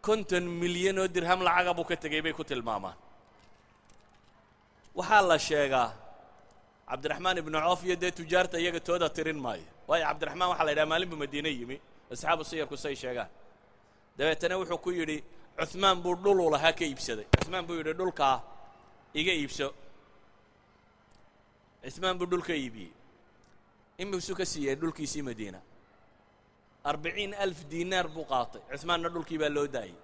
konton milyan oo dirham lacaga buu ka tegey bay ku tilmaamaan waxaa la sheegaa cabdiraxmaan ibnu cawf iyo dee tujaarta iyaga tooda tirin maayo waayo cabdiraxmaan waxaa la yidhaha maalin buu madiine yimi asxaabu siyarku say sheegaan dabeetana wuxuu ku yidhi cuhmaan buu dhuluu lahaa ka iibsaday cuhmaan buu yidhi dhulkaa iga iibso cuhmaan buu dhulka iibiyey inbuu ka siiyey dhulkiisii madiina 40,000 diinaar buu qaatay cuhmaanna dhulkii baa loo daayey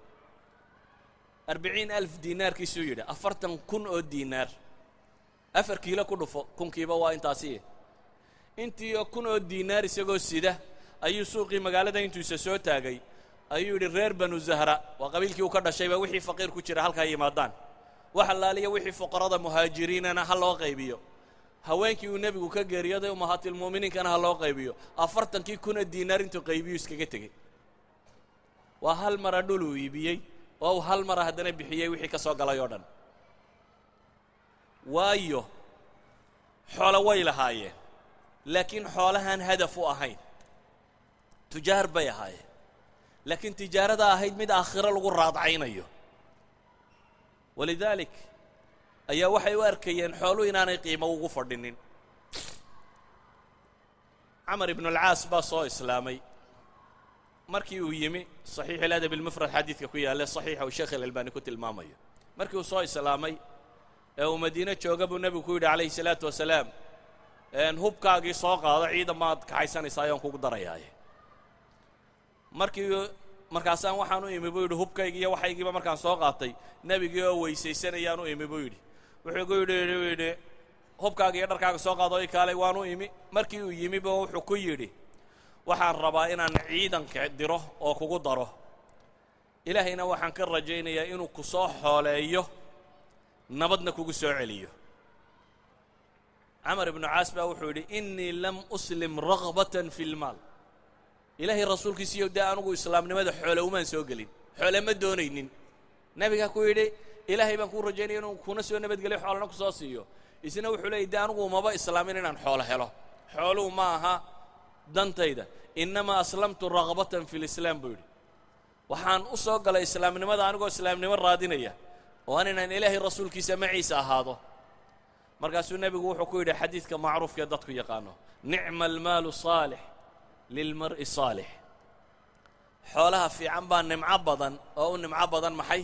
40,000 diinaarkiisuu yidhi 40,000 oo diinaar 4 kiilo ku dhufo kunkiiba waa intaasi intii oo 1,000 oo diinaar isagoo sida ayuu suuqii magaalada intuisa soo taagay ayuu yidhi reer banu zahra waa qabiilkii uu ka dhashayba wixii faqiir ku jira halkaa yimaadaan waxa laaliya wixii fuqarada muhaajiriinana ha loo qaybiyo haweenkii uu nebigu ka geeriyaday umahaatilmu'miniinkana ha loo qaybiyo 40,000 diinaar intuu qaybiyu iskaga tegey waa hal mara dhul uu iibiyey oo hal mara haddana bixiyey wixii ka soo galay oo dhan waayo xoolo way lahaayeen laakiin xoolahan hadaf u ahayn tujaar bay ahaayeen laakiin tijaarada ahayd mid aakhiro lagu raadcaynayo walidaalik ayaa waxay u arkayeen xooluhu inaanay qiimo ugu fadhinin camar ibnu alcaas baa soo islaamay markii uu yimi saxiix aladab almufrad xadiidka ku yaalla saxiixa uu sheekh alalbaani ku tilmaamayo markii uu soo islaamay ee uu madiine jooga buu nebigu ku yidhi calayhi salaatu wasalaam hubkaagii soo qaado ciidan maad kaxaysanaysaa ayaan kugu darayaaye markaasaan waxaan u imi buu yidhi hubkaygii iyo waxaygiiba markaan soo qaatay nebigii oo weysaysanayaan u imi buu yidhi wuxuu ku yidhi hubkaaga iyo dharkaaga soo qaado i kaalay waan u imi markii uu yimi ba wuxuu ku yidhi waxaan rabaa inaan ciidanka diro oo kugu daro ilaahayna waxaan ka rajaynayaa inuu ku soo xooleeyo nabadna kugu soo celiyo camar ibnu caas baa wuxuu yidhi innii lam uslim ragbatan fi lmaal ilaahay rasuulkiisiiyo dee anugu islaamnimada xoole umaan soo gelin xoole ma doonaynin nebigaa ku yidhi ilaahay baan kuu rajaynaya inuu kuna soo nabadgeliyo xoolana ku soo siiyo isna wuxuu leeyay dee anugu umaba islaamin inaan xoolo helo xooluhu ma aha dantayda innamaa aslamtu ragbatan fi lislaam buu yidhi waxaan u soo galay islaamnimada anigoo islaamnimo raadinaya oo aan inaan ilaahay rasuulkiisa maciisa ahaado markaasuu nebigu wuxuu ku yidhi xadiidka macruufkee dadku yaqaano nicma almaalu saalix lilmar'i saalix xoolaha fiican baa nimco badan oo u nimco badan maxay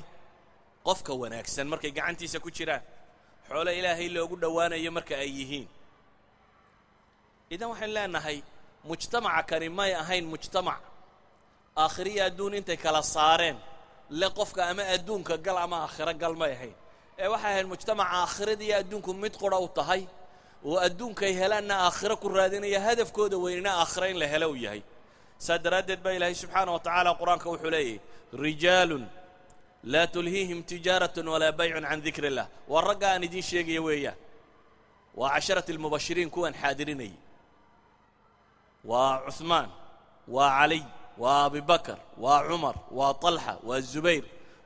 qofka wanaagsan markay gacantiisa ku jiraan xoolo ilaahay loogu dhowaanayo marka ay yihiin idan waxaan leenahay mujtamaca kani may ahayn mujtamac aakhiriya adduun intay kala saareen le qofka ama adduunka gal ama aakhiro gal may ahayn ee waxay ahayd mujtamaca aakhirada iyo adduunku mid qura u tahay oo adduunkay helaanna aakhiro ku raadinaya hadafkooda weynina aakhiro in la helo uu yahay saa daraaddeed baa ilaahay subxaana wa tacaala qur-aanka wuxuu leeyahy rijaalun laa tulhiihim tijaaratun walaa baycun can dikri illah waa ragga aan idiin sheegaya weeyaan waa casharati almubashiriin kuwan xaadirinayay waa cuhmaan waa caliy waa abi bakr waa cumar waa طalxa waa zubayr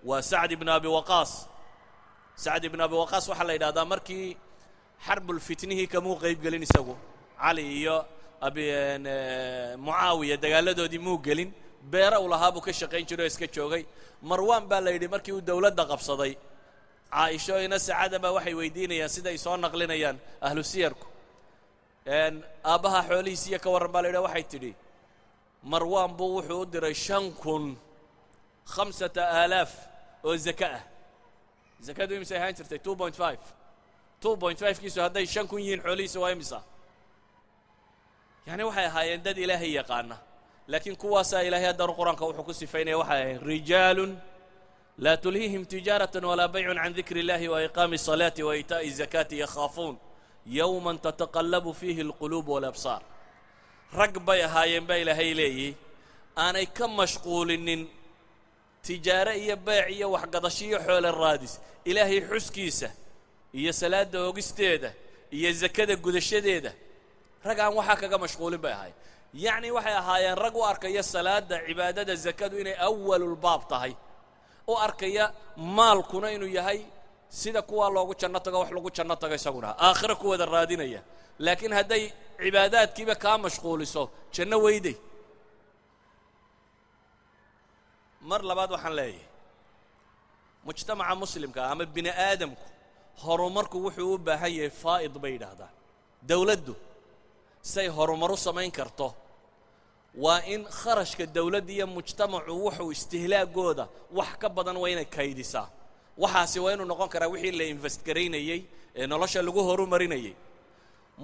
waa sacd ibn abi waqaas sacd ibn abi waqaas waxaa la yidhahdaa markii xarbulfitnihii kamuu qayb gelin isagu cali iyo mucaawiya dagaaladoodii muu gelin beera u lahaa buu ka shaqayn jiray oo iska joogay marwaan baa la yidhi markii uu dowladda qabsaday caaisho ina sacada baa waxay weydiinayaan siday soo naqlinayaan ahlu siyarku aabbaha xoolihiisiiyo ka warran baa la yidhi waxay tidhi marwaan buu wuxuu u diray 5,000 oo zaka ah zakadu imisay ahaan jirtay 2.5 kiisu hadday 5,000 yihiin xoolihiisa waa imisa yani waxay ahaayeen dad ilaahay yaqaana laakiin kuwaasaa ilaahay haddana qur-aanka wuxuu ku sifaynaya waxay ahayn rijaalun laa tulhiihim tijaaratan walaa baycun can dikri illahi wa iqaami الصalaati wa iitaa'i الzakaati yakhaafuun yowman tataqallabu fiihi alquluub walabsaar rag bay ahaayeen baa ilaahay leeyihi aanay ka mashquulinin tijaare iyo beec iyo waxgadasho iyo xoolo raadis ilaahay xuskiisa iyo salaada ogisteeda iyo zakada gudashadeeda rag aan waxaa kaga mashquulin bay ahaayeen yacni waxay ahaayeen rag u arkaya salaada cibaadada zakadu inay awalulbaab tahay u arkaya maalkuna inuu yahay sida kuwa loogu janno tago wax lagu janno tago isaguna aakhiro ku wada raadinaya laakiin hadday cibaadaadkiiba kaa mashquuliso janno weyday mar labaad waxaan leeyahay mujtamaca muslimka ama bini aadamku horumarku wuxuu u baahan yahay faa'id bay yidhaahdaan dawladdu say horumaru samayn karto waa in kharashka dawladda iyo mujtamacu wuxuu istihlaagooda wax ka badan waa inay kaydisaa waxaasi waa inuu noqon karaa wixii la invest garaynayey ee nolosha lagu horumarinayay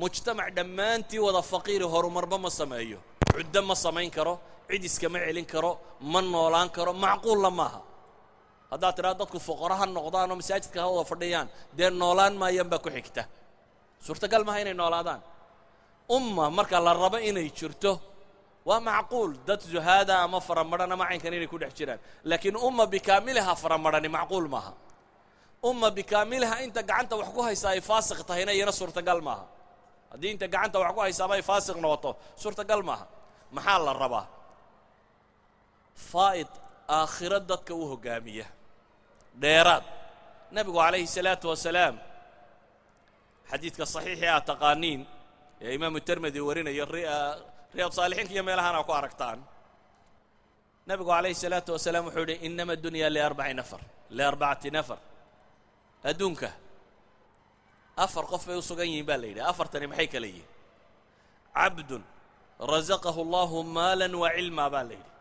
mujtamac dhammaantii wada faqiiri horumarba ma sameeyo cuddo ma samayn karo cid iskama celin karo ma noolaan karo macquulla maaha haddaad tidhaha dadku fuqaro ha noqdaan oo masaajidka ha wada fadhiyaan dee noolaan maayaan baa ku xigta suurtagal maaha inay noolaadaan umma marka la rabo inay jirto waa macquul dad zuhaada ama faramadhan ama caynkan inay ku dhex jiraan laakiin umma bikaamiliha faramadhani macquul maaha umma bikaamiliha inta gacanta wax ku haysaa ay faasiq tahayna iyana suurtagal maaha haddii inta gacanta wax ku haysaaba ay faasiq noqoto suurtagal maaha maxaa la rabaa faa'id aakhiro dadka u hoggaamiya dheeraad nebigu calayhi salaatu wasalaam xadiidka saxiixii aad taqaaniin ee imaamu tirmidi warinayo riyaad saalixiinka iyo meelahaan aa ku aragtaan nebigu calayhi salaatu wasalaam wuxuu yidhi inama dunya liarbacati nafar adduunka afar qof bay u sugan yihiin baa la yidhi afartani maxay kala yihiin cabdun rasaqahu allahu maalan wa cilmaa baa la yidhi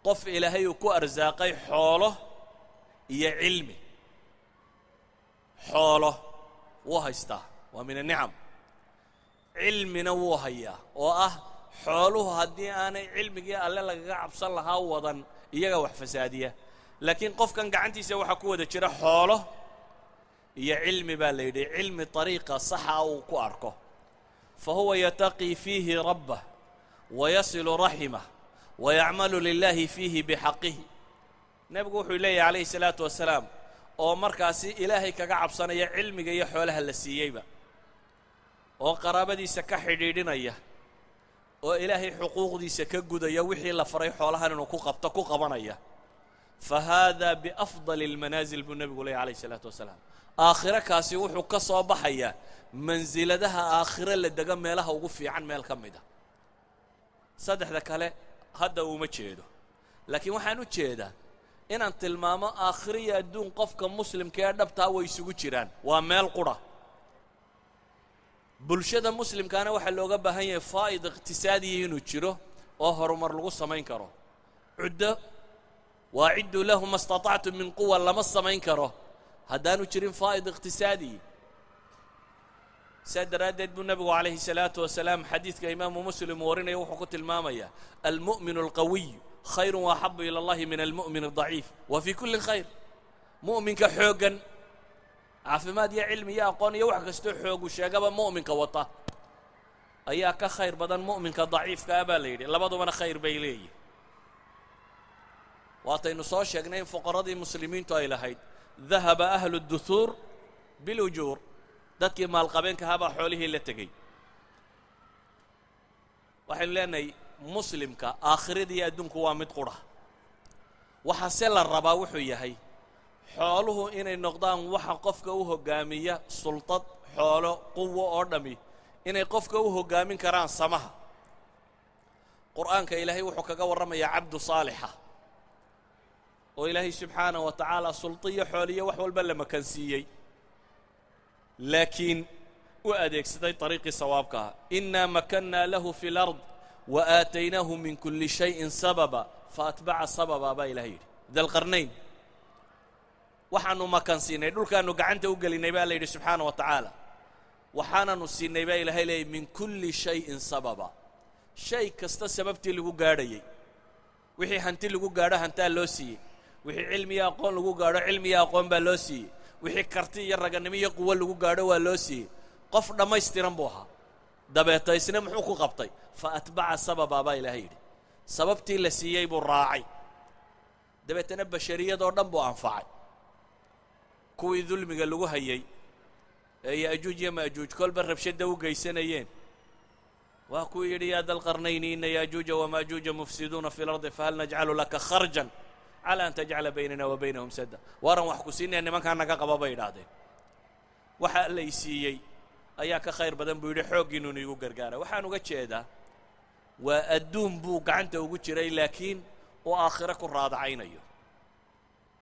qof ilaahay uu ku arsaaqay xoolo iyo cilmi xoolo wuu haystaa waa min anicam cilmina wuu hayaa oo ah xooluhu haddii aanay cilmigii alle lagaga cabsan lahaa wadan iyaga wax fasaadiya laakiin qofkan gacantiisa waxaa ku wada jira xoolo iyo cilmi baa la yidhi cilmi طariiqa saxa uu ku arko fahuwa yataqii fiihi rabbah wayasilu raximah wayacmalu lilahi fiihi bixaqihi nebigu wuxuu leeyahy calayhi salaatu wasalaam oo markaasi ilaahay kaga cabsanaya cilmiga iyo xoolaha la siiyeyba oo qaraabadiisa ka xidhiidhinaya oo ilaahay xuquuqdiisa ka gudaya wixii la faray xoolahan inuu ku qabto ku qabanaya fahada biafdali almanaasil buu nebigu leeyahy calayhi salaatu wasalaam aakhiro kaasi wuxuu ka soo baxayaa mansiladaha aakhiro la dega meelaha ugu fiican meel ka mid a saddexda kale hadda uma jeedo laakiin waxaan u jeedaa inaan tilmaamo aakhiro iyo adduun qofka muslimka ee dhabtaa way isugu jiraan waa meel qura bulshada muslimkaana waxaa looga baahan yahay faa'id iqtisaadiya inuu jiro oo horumar lagu samayn karo cuddo waacidduu lahu ma istatactum min quwa lama samayn karo haddaanu jirin faa'id iqtisaadiyi saa daraaddeed buu nebigu calayhi salaatu wasalaam xadiidka imaamu muslim warinaya wuxuu ku tilmaamayaa almu'minu alqawiy khayru waaxabu ila allahi min almu'min aldaciif wa fii kulli khayr mu'minka xooggan caafimaad iyo cilmi iyo aqoon iyo wax kastoo xoogu sheegaba mu'minka wata ayaa ka khayr badan mu'minka daciifka ah baa la yidhi labadubana khayr bay leeyihin waataynu soo sheegnay in fuqaradii muslimiintu ay lahayd dahaba ahlu duhuur bilujuur dadkii maalqabeenka ahaa baa xoolihii la tegey waxaynu leenahay muslimka aakhirada iyo adduunku waa mid qura waxaase la rabaa wuxuu yahay xooluhu inay noqdaan waxa qofka u hoggaamiya sultad xoolo quwo oo dhammi inay qofka u hoggaamin karaan samaha qur'aanka ilaahay wuxuu kaga warramayaa cabdu saalixa oo ilaahay subxaanahu wa tacaala sultiyo xooliyo wax walba la makansiiyey laakiin u adeegsaday طariiqii sawaabka ah inaa makannaa lahu fi اlard wa aataynaahu min kuli shayin sababa faatbaca sababa baa ilahay yidhi dalqarnayn waxaanu makansiinay dhulkaanu gacanta u gelinay baa la yidhi subxaana wa tacaala waxaananu siinay baa ilaahay leeyay min kulli shayin sababa shay kasta sababtii lagu gaadhayey wixii hanti lagu gaadho hantaa loo siiyey wixii cilmi iyo aqoon lagu gaadho cilmi iyo aqoon baa loo siiyey wixii karti iyo raganimo iyo quwo lagu gaadho waa loo siiyey qof dhammaystiran buu ahaa dabeeta isna muxuu ku qabtay fa atbaca sababa baa ilaahay yidhi sababtii la siiyey buu raacay dabeetana bashariyadoo dhan buu anfacay kuwii dulmiga lagu hayay ee ya'juuj iyo ma'juuj kolba rabshadda u geysanayeen waa kuu yidhi yaa dalqarnayni ina ya'juuja wama'juuja mufsiduuna fi lardi fahal najcalu laka kharjan calaa an tajcala baynana wa baynahum sadda waaran wax ku siinaya nimankaa naga qaba bay idhaahdeen waxa lay siiyey ayaa ka khayr badan buu yidhi xooggiinuuna igu gargaara waxaan uga jeedaa waa adduun buu gacanta ugu jiray laakiin uu aakhiro ku raadacaynayo